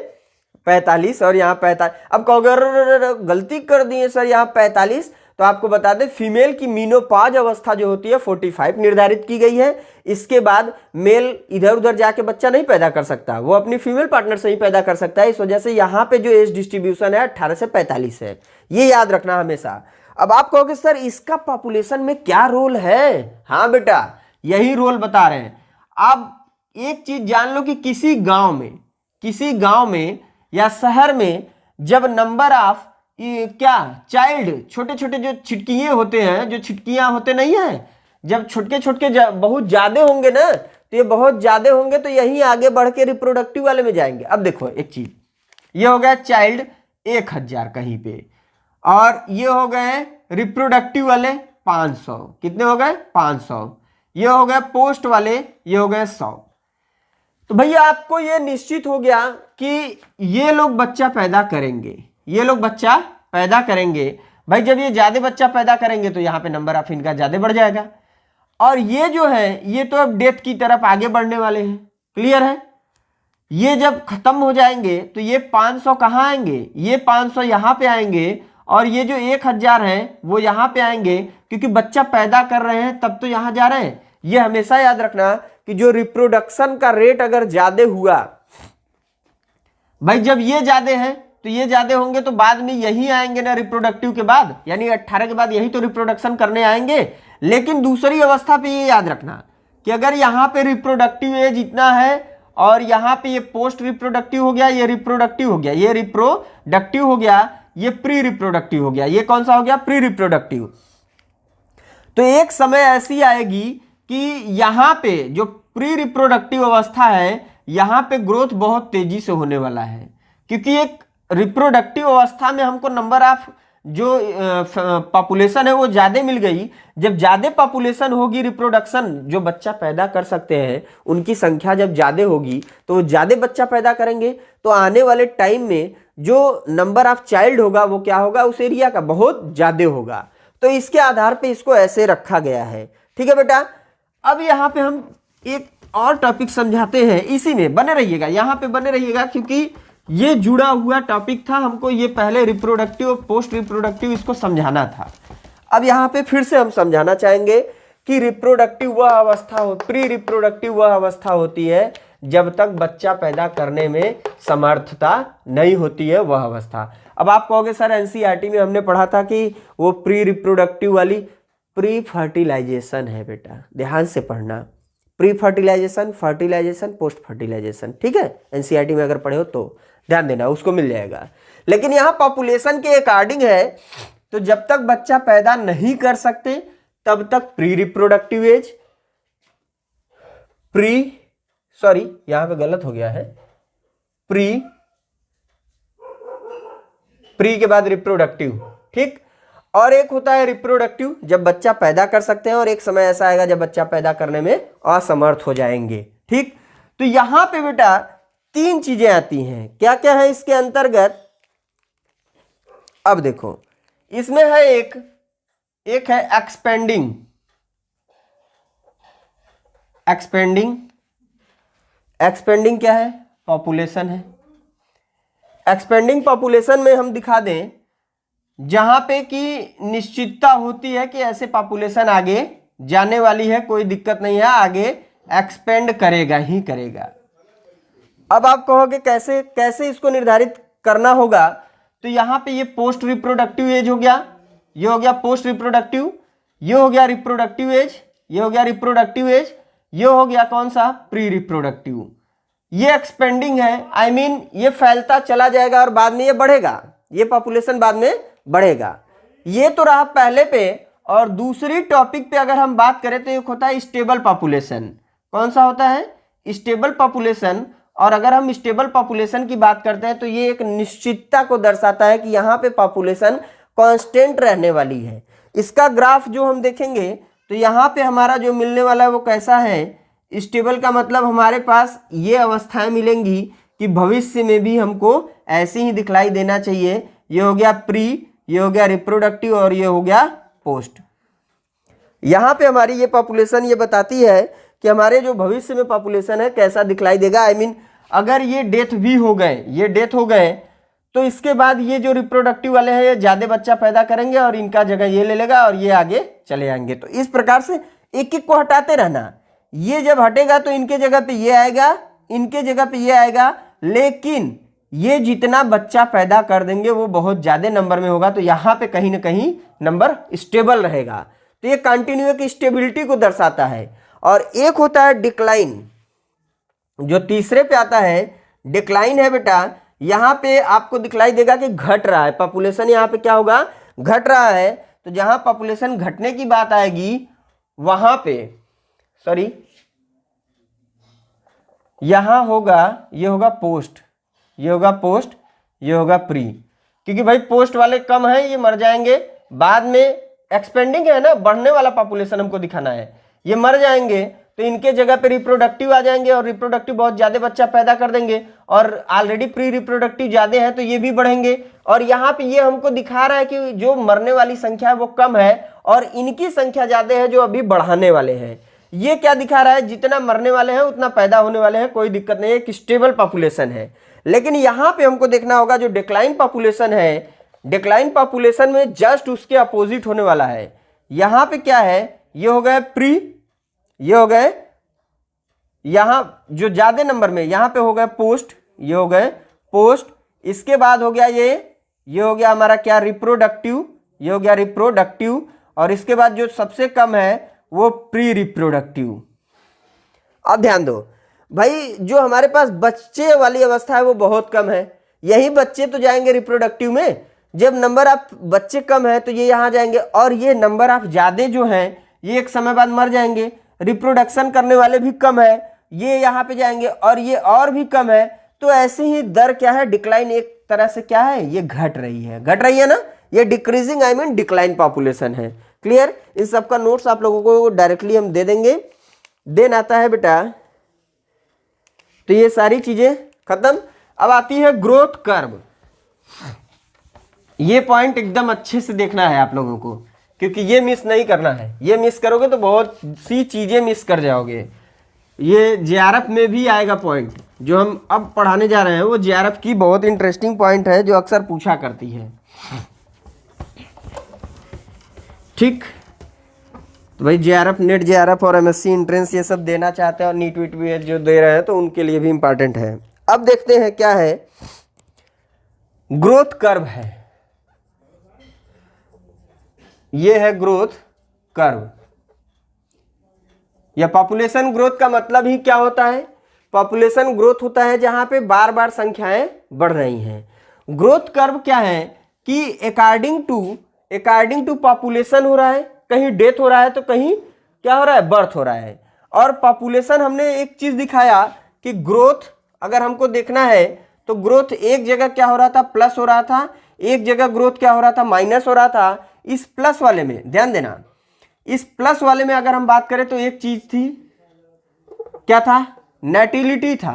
45 और यहाँ 45। अब कहोगे गलती कर दिए सर यहाँ 45, तो आपको बता दें फीमेल की मीनोपॉज अवस्था जो होती है 45 निर्धारित की गई है। इसके बाद मेल इधर उधर जाके बच्चा नहीं पैदा कर सकता, वो अपनी फीमेल पार्टनर से ही पैदा कर सकता है। इस वजह से यहाँ पे जो एज डिस्ट्रीब्यूशन है 18 से 45 है, ये याद रखना हमेशा। अब आप कहोगे सर इसका पॉपुलेशन में क्या रोल है? हाँ बेटा, यही रोल बता रहे हैं। आप एक चीज जान लो कि किसी गांव में या शहर में जब नंबर ऑफ चाइल्ड, छोटे छोटे जो छिटकियां होते हैं, जो छिटकियां होते नहीं है, जब छोटे बहुत ज्यादा होंगे ना, तो ये बहुत ज्यादा होंगे तो यही आगे बढ़ के रिप्रोडक्टिव वाले में जाएंगे। अब देखो एक चीज, ये हो गया चाइल्ड 1000 कहीं पे, और ये हो गए रिप्रोडक्टिव वाले 500। कितने हो गए? 500। ये हो गए पोस्ट वाले, ये हो गए 100। तो भैया आपको ये निश्चित हो गया कि ये लोग बच्चा पैदा करेंगे, ये लोग बच्चा पैदा करेंगे। भाई जब ये ज्यादा बच्चा पैदा करेंगे तो यहाँ पे नंबर ऑफ इनका ज्यादा बढ़ जाएगा, और ये जो है ये तो अब डेथ की तरफ आगे बढ़ने वाले हैं। क्लियर है? ये जब खत्म हो जाएंगे तो ये 500 कहाँ आएंगे? ये 500 यहाँ पे आएंगे, और ये जो 1000 है वो यहाँ पे आएंगे, क्योंकि बच्चा पैदा कर रहे हैं तब तो यहाँ जा रहे हैं। ये हमेशा याद रखना कि जो रिप्रोडक्शन का रेट अगर ज्यादा हुआ, भाई जब ये ज्यादा है तो ये ज्यादा होंगे तो बाद में यही आएंगे ना रिप्रोडक्टिव के बाद, यानी 18 के बाद यही तो रिप्रोडक्शन करने आएंगे। लेकिन दूसरी अवस्था पे ये याद रखना कि अगर यहाँ पे रिप्रोडक्टिव एज इतना है और यहाँ पे ये पोस्ट रिप्रोडक्टिव हो गया, ये रिप्रोडक्टिव हो गया, ये रिप्रोडक्टिव हो गया, ये प्री रिप्रोडक्टिव हो गया, ये कौन सा हो गया? Pre reproductive. तो एक समय ऐसी आएगी कि यहाँ पे जो प्री रिप्रोडक्टिव अवस्था है, यहाँ पे ग्रोथ बहुत तेजी से होने वाला है, क्योंकि एक रिप्रोडक्टिव अवस्था में हमको नंबर ऑफ जो पॉपुलेशन है वो ज्यादा मिल गई। जब ज्यादा पॉपुलेशन होगी, रिप्रोडक्शन जो बच्चा पैदा कर सकते हैं उनकी संख्या जब ज्यादा होगी तो वो ज्यादा बच्चा पैदा करेंगे, तो आने वाले टाइम में जो नंबर ऑफ चाइल्ड होगा वो क्या होगा? उस एरिया का बहुत ज्यादा होगा। तो इसके आधार पे इसको ऐसे रखा गया है। ठीक है बेटा, अब यहाँ पे हम एक और टॉपिक समझाते हैं, इसी में बने रहिएगा, यहाँ पे बने रहिएगा, क्योंकि ये जुड़ा हुआ टॉपिक था। हमको ये पहले रिप्रोडक्टिव और पोस्ट रिप्रोडक्टिव इसको समझाना था। अब यहाँ पे फिर से हम समझाना चाहेंगे कि रिप्रोडक्टिव वह अवस्था हो, प्री रिप्रोडक्टिव वह अवस्था होती है जब तक बच्चा पैदा करने में समर्थता नहीं होती है, वह अवस्था। अब आप कहोगे सर एनसीईआरटी में हमने पढ़ा था कि वो प्री रिप्रोडक्टिव वाली प्री फर्टिलाइजेशन है। बेटा ध्यान से पढ़ना, pre fertilisation, fertilisation, post fertilisation. ठीक है, एनसीईआरटी में अगर पढ़े हो तो ध्यान देना, उसको मिल जाएगा। लेकिन यहाँ पॉपुलेशन के अकॉर्डिंग है, तो जब तक बच्चा पैदा नहीं कर सकते तब तक प्री रिप्रोडक्टिव एज, यहां पे गलत हो गया है, प्री के बाद रिप्रोडक्टिव। ठीक, और एक होता है रिप्रोडक्टिव जब बच्चा पैदा कर सकते हैं, और एक समय ऐसा आएगा जब बच्चा पैदा करने में असमर्थ हो जाएंगे। ठीक, तो यहां पे बेटा 3 चीजें आती हैं। क्या क्या है इसके अंतर्गत? अब देखो, इसमें है एक है एक्सपेंडिंग। एक्सपेंडिंग क्या है? पॉपुलेशन है। एक्सपेंडिंग पॉपुलेशन में हम दिखा दें जहां पे कि निश्चितता होती है कि ऐसे पॉपुलेशन आगे जाने वाली है, कोई दिक्कत नहीं है, आगे एक्सपेंड करेगा ही करेगा। अब आप कहोगे कैसे इसको निर्धारित करना होगा? तो यहां पे ये पोस्ट रिप्रोडक्टिव एज हो गया, ये हो गया पोस्ट रिप्रोडक्टिव, ये हो गया रिप्रोडक्टिव एज, ये हो गया रिप्रोडक्टिव एज, ये हो गया कौन सा, प्री रिप्रोडक्टिव। ये एक्सपेंडिंग है, आई मीन ये फैलता चला जाएगा और बाद में ये बढ़ेगा, ये पॉपुलेशन बाद में बढ़ेगा। ये तो रहा पहले पे। और दूसरी टॉपिक पे अगर हम बात करें तो एक होता है स्टेबल पॉपुलेशन। कौन सा होता है, स्टेबल पॉपुलेशन। और अगर हम स्टेबल पॉपुलेशन की बात करते हैं तो ये एक निश्चितता को दर्शाता है कि यहाँ पे पॉपुलेशन कांस्टेंट रहने वाली है। इसका ग्राफ जो हम देखेंगे तो यहाँ पे हमारा जो मिलने वाला है वो कैसा है, स्टेबल का मतलब हमारे पास ये अवस्थाएं मिलेंगी कि भविष्य में भी हमको ऐसे ही दिखलाई देना चाहिए। ये हो गया प्री, ये हो गया रिप्रोडक्टिव और ये हो गया पोस्ट। यहाँ पे हमारी ये पॉपुलेशन ये बताती है कि हमारे जो भविष्य में पॉपुलेशन है कैसा दिखलाई देगा। आई मीन अगर ये डेथ भी हो गए, ये डेथ हो गए तो इसके बाद ये जो रिप्रोडक्टिव वाले हैं ये ज़्यादा बच्चा पैदा करेंगे और इनका जगह ये ले लेगा और ये आगे चले जाएंगे। तो इस प्रकार से एक एक को हटाते रहना। ये जब हटेगा तो इनके जगह पे ये आएगा, इनके जगह पे ये आएगा, लेकिन ये जितना बच्चा पैदा कर देंगे वो बहुत ज़्यादा नंबर में होगा। तो यहाँ पे कहीं ना कहीं नंबर स्टेबल रहेगा। तो ये कंटिन्यू की स्टेबिलिटी को दर्शाता है। और एक होता है डिक्लाइन, जो तीसरे पे आता है। डिक्लाइन है बेटा, यहाँ पे आपको दिखलाई देगा कि घट रहा है पॉपुलेशन, यहाँ पे क्या होगा, घट रहा है। तो जहाँ पॉपुलेशन घटने की बात आएगी वहाँ पे, सॉरी, यहाँ होगा, ये होगा पोस्ट, ये होगा पोस्ट, ये होगा प्री। क्योंकि भाई पोस्ट वाले कम हैं, ये मर जाएंगे। बाद में एक्सपेंडिंग है ना, बढ़ने वाला पॉपुलेशन हमको दिखाना है, ये मर जाएंगे तो इनके जगह पे रिप्रोडक्टिव आ जाएंगे और रिप्रोडक्टिव बहुत ज़्यादा बच्चा पैदा कर देंगे। और ऑलरेडी प्री रिप्रोडक्टिव ज़्यादा है तो ये भी बढ़ेंगे। और यहाँ पे ये हमको दिखा रहा है कि जो मरने वाली संख्या है वो कम है और इनकी संख्या ज़्यादा है जो अभी बढ़ाने वाले हैं। ये क्या दिखा रहा है, जितना मरने वाले हैं उतना पैदा होने वाले हैं, कोई दिक्कत नहीं है, एक स्टेबल पॉपुलेशन है। लेकिन यहाँ पे हमको देखना होगा जो डिक्लाइन पॉपुलेशन है, डिक्लाइन पॉपुलेशन में जस्ट उसके अपोजिट होने वाला है। यहाँ पे क्या है, ये हो गए प्री, ये हो गए यहाँ जो ज्यादा नंबर में, यहाँ पे हो गए पोस्ट, ये हो गए पोस्ट। इसके बाद हो गया ये हो गया हमारा क्या, रिप्रोडक्टिव, ये हो गया रिप्रोडक्टिव। और इसके बाद जो सबसे कम है वो प्री रिप्रोडक्टिव। अब ध्यान दो भाई, जो हमारे पास बच्चे वाली अवस्था है वो बहुत कम है, यही बच्चे तो जाएंगे रिप्रोडक्टिव में। जब नंबर आप बच्चे कम है तो ये यहाँ जाएंगे और ये नंबर आप ज़्यादा जो हैं ये एक समय बाद मर जाएंगे। रिप्रोडक्शन करने वाले भी कम है, ये यहाँ पे जाएंगे और ये और भी कम है। तो ऐसे ही दर क्या है, डिक्लाइन एक तरह से क्या है, ये घट रही है ना, ये decreasing I mean decline population है। क्लियर। इन सब का नोट्स आप लोगों को डायरेक्टली हम दे देंगे। देन आता है बेटा, तो ये सारी चीजें खत्म। अब आती है ग्रोथ कर्व। ये पॉइंट एकदम अच्छे से देखना है आप लोगों को, क्योंकि ये मिस नहीं करना है। ये मिस करोगे तो बहुत सी चीजें मिस कर जाओगे। ये जेआरएफ में भी आएगा पॉइंट, जो हम अब पढ़ाने जा रहे हैं वो जेआरएफ की बहुत इंटरेस्टिंग पॉइंट है जो अक्सर पूछा करती है। ठीक, तो भाई जेआरएफ, नेट जेआरएफ और एमएससी एंट्रेंस ये सब देना चाहते हैं और नीट वीट भी जो दे रहे हैं तो उनके लिए भी इंपॉर्टेंट है। अब देखते हैं क्या है, ग्रोथ कर्व है, ये है ग्रोथ कर्व। या पॉपुलेशन ग्रोथ का मतलब ही क्या होता है, पॉपुलेशन ग्रोथ होता है जहां पे बार बार संख्याएं बढ़ रही हैं। ग्रोथ कर्व क्या है कि अकॉर्डिंग टू पॉपुलेशन हो रहा है, कहीं डेथ हो रहा है तो कहीं क्या हो रहा है, बर्थ हो रहा है। और पॉपुलेशन हमने एक चीज दिखाया कि ग्रोथ अगर हमको देखना है तो ग्रोथ एक जगह क्या हो रहा था, प्लस हो रहा था, एक जगह ग्रोथ क्या हो रहा था, माइनस हो रहा था। इस प्लस वाले में ध्यान देना, इस प्लस वाले में अगर हम बात करें तो एक चीज थी, क्या था, नेटिलिटी था।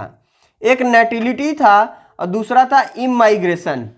एक नेटिलिटी था और दूसरा था इमाइग्रेशन,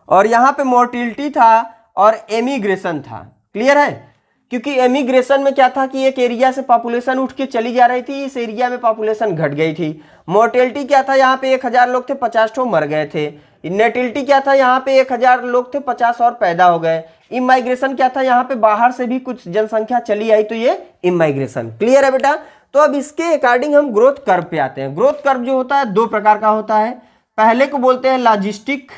और यहां पे मोर्टिलिटी था और एमिग्रेशन था। क्लियर है। क्योंकि एमिग्रेशन में क्या था कि एक एरिया से पॉपुलेशन उठ के चली जा रही थी, इस एरिया में पॉपुलेशन घट गई थी। मोर्टेलिटी क्या था, यहाँ पे 1000 लोग थे, 50 ठो मर गए थे। नेटिलिटी क्या था, यहाँ पे 1000 लोग थे, 50 और पैदा हो गए। इमाइग्रेशन क्या था, यहाँ पे बाहर से भी कुछ जनसंख्या चली आई, तो ये इमाइग्रेशन। क्लियर है बेटा। तो अब इसके अकॉर्डिंग हम ग्रोथ कर्व पे आते हैं। ग्रोथ कर्व जो होता है दो प्रकार का होता है। पहले को बोलते हैं logistic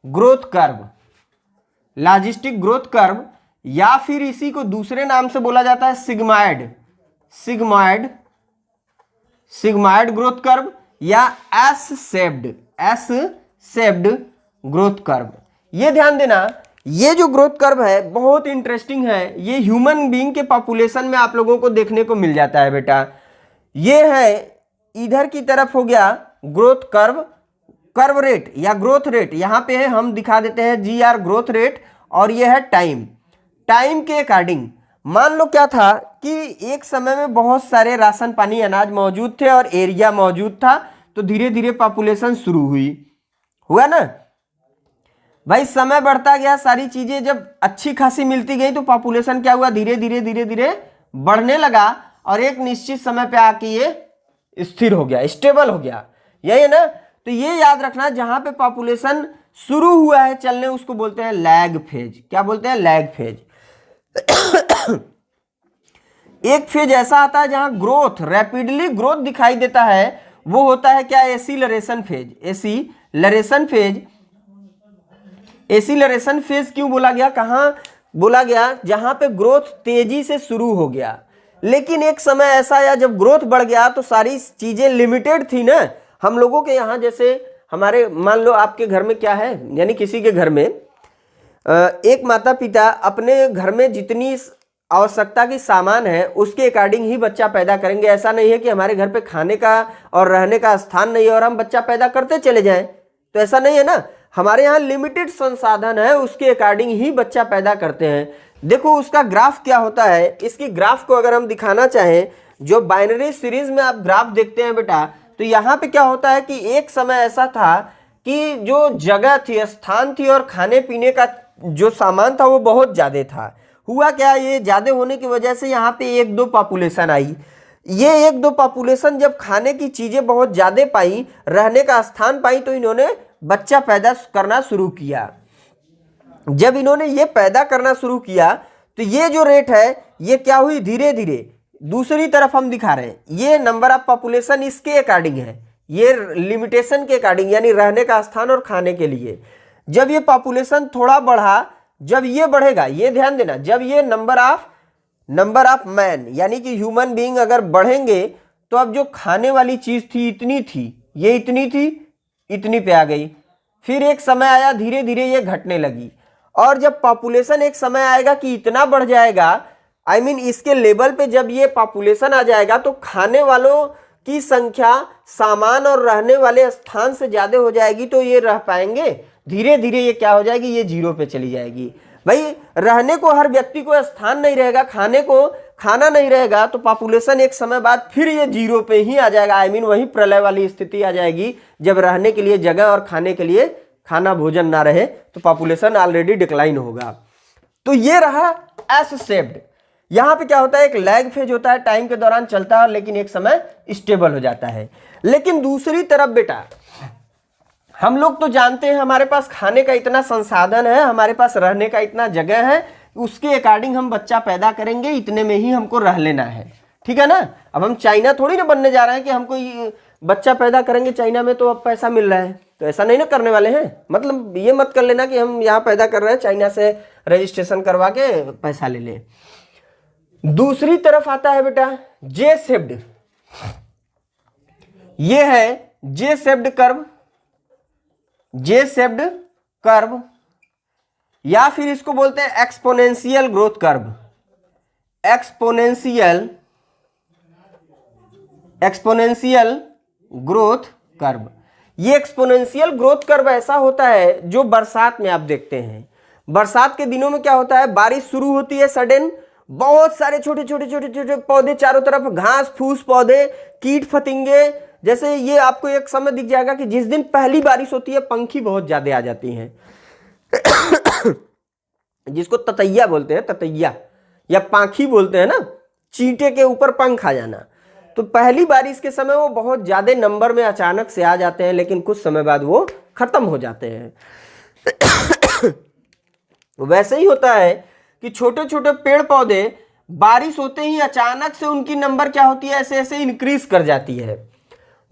growth curve. Logistic growth curve या फिर इसी को दूसरे नाम से बोला जाता है sigmoid, sigmoid, sigmoid growth curve या एस शेप्ड ग्रोथ कर्व। ये ध्यान देना, ये जो ग्रोथ कर्व है बहुत इंटरेस्टिंग है। ये ह्यूमन बीइंग के पॉपुलेशन में आप लोगों को देखने को मिल जाता है बेटा। ये है इधर की तरफ हो गया ग्रोथ कर्व, कर्व रेट या ग्रोथ रेट, यहाँ पे है हम दिखा देते हैं GR ग्रोथ रेट, और ये है टाइम। टाइम के अकॉर्डिंग मान लो क्या था कि एक समय में बहुत सारे राशन पानी अनाज मौजूद थे और एरिया मौजूद था, तो धीरे धीरे पॉपुलेशन शुरू हुआ ना भाई। समय बढ़ता गया, सारी चीजें जब अच्छी खासी मिलती गई तो पॉपुलेशन क्या हुआ, धीरे धीरे बढ़ने लगा, और एक निश्चित समय पे आके ये स्थिर हो गया, स्टेबल हो गया। यही है ना। तो ये याद रखना, जहां पे पॉपुलेशन शुरू हुआ है चलने उसको बोलते हैं लैग फेज। क्या बोलते हैं? Lag phase. एक फेज ऐसा आता है जहां ग्रोथ, रैपिडली ग्रोथ दिखाई देता है, वो होता है क्या? एसीलरेशन फेज। एसीलरेशन फेज, एसीलरेशन फेज क्यों बोला गया, कहां बोला गया? जहां पे ग्रोथ तेजी से शुरू हो गया, लेकिन एक समय ऐसा आया जब ग्रोथ बढ़ गया तो सारी चीजें लिमिटेड थी ना। हम लोगों के यहाँ जैसे हमारे, मान लो आपके घर में क्या है, यानी किसी के घर में एक माता पिता अपने घर में जितनी आवश्यकता की सामान है उसके अकॉर्डिंग ही बच्चा पैदा करेंगे। ऐसा नहीं है कि हमारे घर पे खाने का और रहने का स्थान नहीं है और हम बच्चा पैदा करते चले जाएं, तो ऐसा नहीं है ना। हमारे यहाँ लिमिटेड संसाधन है, उसके अकॉर्डिंग ही बच्चा पैदा करते हैं। देखो उसका ग्राफ क्या होता है, इसकी ग्राफ को अगर हम दिखाना चाहें, जो बाइनरी सीरीज में आप ग्राफ देखते हैं बेटा, तो यहाँ पे क्या होता है कि एक समय ऐसा था कि जो जगह थी, स्थान थी, और खाने पीने का जो सामान था वो बहुत ज़्यादा था। हुआ क्या, ये ज़्यादा होने की वजह से यहाँ पे एक दो पॉपुलेशन आई। ये एक दो पॉपुलेशन जब खाने की चीज़ें बहुत ज़्यादा पाई, रहने का स्थान पाई, तो इन्होंने बच्चा पैदा करना शुरू किया। जब इन्होंने ये पैदा करना शुरू किया तो ये जो रेट है ये क्या हुई, धीरे धीरे दूसरी तरफ हम दिखा रहे हैं। ये नंबर ऑफ पॉपुलेशन इसके अकॉर्डिंग है, ये लिमिटेशन के अकॉर्डिंग, यानी रहने का स्थान और खाने के लिए। जब ये पॉपुलेशन थोड़ा बढ़ा, जब ये बढ़ेगा, ये ध्यान देना, जब ये नंबर ऑफ मैन यानी कि ह्यूमन बीइंग अगर बढ़ेंगे, तो अब जो खाने वाली चीज थी इतनी थी, ये इतनी थी, इतनी पे आ गई। फिर एक समय आया धीरे धीरे ये घटने लगी, और जब पॉपुलेशन एक समय आएगा कि इतना बढ़ जाएगा, I mean इसके लेवल पे जब ये पॉपुलेशन आ जाएगा तो खाने वालों की संख्या सामान और रहने वाले स्थान से ज्यादा हो जाएगी, तो ये रह पाएंगे। धीरे धीरे ये क्या हो जाएगी, ये जीरो पे चली जाएगी। भाई रहने को हर व्यक्ति को स्थान नहीं रहेगा, खाने को खाना नहीं रहेगा, तो पॉपुलेशन एक समय बाद फिर ये जीरो पे ही आ जाएगा। I mean वही प्रलय वाली स्थिति आ जाएगी, जब रहने के लिए जगह और खाने के लिए खाना भोजन ना रहे तो पॉपुलेशन ऑलरेडी डिक्लाइन होगा। तो ये रहा एस शेप्ड। यहाँ पे क्या होता है, एक लैग फेज होता है, टाइम के दौरान चलता है, लेकिन एक समय स्टेबल हो जाता है। लेकिन दूसरी तरफ बेटा, हम लोग तो जानते हैं हमारे पास खाने का इतना संसाधन है, हमारे पास रहने का इतना जगह है, उसके अकॉर्डिंग हम बच्चा पैदा करेंगे, इतने में ही हमको रह लेना है, ठीक है ना। अब हम चाइना थोड़ी ना बनने जा रहे हैं कि हमको बच्चा पैदा करेंगे चाइना में तो अब पैसा मिल रहा है, तो ऐसा नहीं ना करने वाले हैं। मतलब ये मत कर लेना कि हम यहाँ पैदा कर रहे हैं, चाइना से रजिस्ट्रेशन करवा के पैसा ले लें। दूसरी तरफ आता है बेटा जे शेप्ड। ये है जे शेप्ड कर्व, जे शेप्ड कर्व, या फिर इसको बोलते हैं exponential growth curve. Exponential growth curve. ये एक्सपोनेंशियल ग्रोथ कर्व ऐसा होता है जो बरसात में आप देखते हैं। बरसात के दिनों में क्या होता है, बारिश शुरू होती है सडन, बहुत सारे छोटे छोटे छोटे छोटे पौधे चारों तरफ, घास फूस पौधे, कीट फतिंगे। जैसे ये आपको एक समय दिख जाएगा कि जिस दिन पहली बारिश होती है पंखी बहुत ज्यादा आ जाती हैं जिसको ततैया बोलते हैं, ततैया या पाखी बोलते हैं ना, चींटे के ऊपर पंख आ जाना। तो पहली बारिश के समय वो बहुत ज्यादा नंबर में अचानक से आ जाते हैं, लेकिन कुछ समय बाद वो खत्म हो जाते हैं वैसे ही होता है कि छोटे छोटे पेड़ पौधे बारिश होते ही अचानक से उनकी नंबर क्या होती है, ऐसे ऐसे इंक्रीज कर जाती है।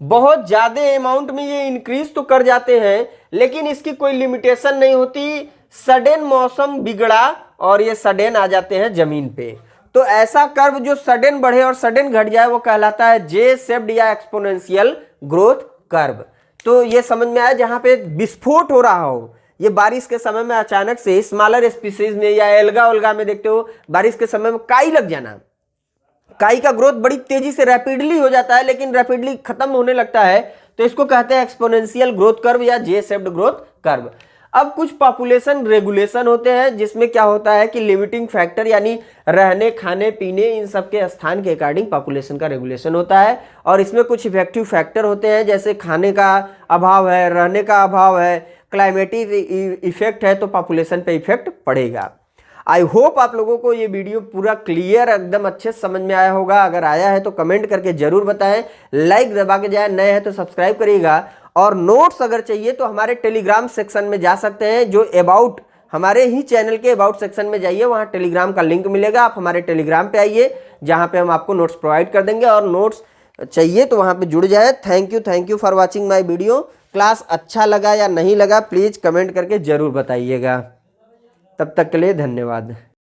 बहुत ज्यादा अमाउंट में ये इंक्रीज तो कर जाते हैं, लेकिन इसकी कोई लिमिटेशन नहीं होती। सडन मौसम बिगड़ा और ये सडन आ जाते हैं जमीन पे। तो ऐसा कर्व जो सडन बढ़े और सडन घट जाए वो कहलाता है जे शेप्ड या एक्सपोनेंशियल ग्रोथ कर्व। तो ये समझ में आया, जहां पे विस्फोट हो रहा हो, ये बारिश के समय में अचानक से स्मॉलर स्पीसीज में या एल्गा उल्गा में देखते हो बारिश के समय में काई लग जाना, काई का ग्रोथ बड़ी तेजी से रैपिडली हो जाता है लेकिन रैपिडली खत्म होने लगता है, तो इसको कहते हैं एक्सपोनेंशियल ग्रोथ कर्व या जे शेप्ड ग्रोथ कर्व। अब कुछ पॉपुलेशन रेगुलेशन होते हैं जिसमें क्या होता है कि लिमिटिंग फैक्टर यानी रहने खाने पीने इन सब के स्थान के अकॉर्डिंग पॉपुलेशन का रेगुलेशन होता है, और इसमें कुछ इफेक्टिव फैक्टर होते हैं जैसे खाने का अभाव है, रहने का अभाव है, क्लाइमेटिक इफेक्ट है, तो पॉपुलेशन पे इफेक्ट पड़ेगा। आई होप आप लोगों को ये वीडियो पूरा क्लियर एकदम अच्छे से समझ में आया होगा। अगर आया है तो कमेंट करके जरूर बताएं, लाइक दबा के जाए, नए हैं तो सब्सक्राइब करिएगा। और नोट्स अगर चाहिए तो हमारे टेलीग्राम सेक्शन में जा सकते हैं, जो अबाउट हमारे ही चैनल के अबाउट सेक्शन में जाइए, वहाँ टेलीग्राम का लिंक मिलेगा, आप हमारे टेलीग्राम पे आइए जहाँ पे हम आपको नोट्स प्रोवाइड कर देंगे, और नोट्स चाहिए तो वहाँ पे जुड़ जाए। Thank you for watching my video. Class अच्छा लगा या नहीं लगा प्लीज़ कमेंट करके ज़रूर बताइएगा। तब तक के लिए धन्यवाद।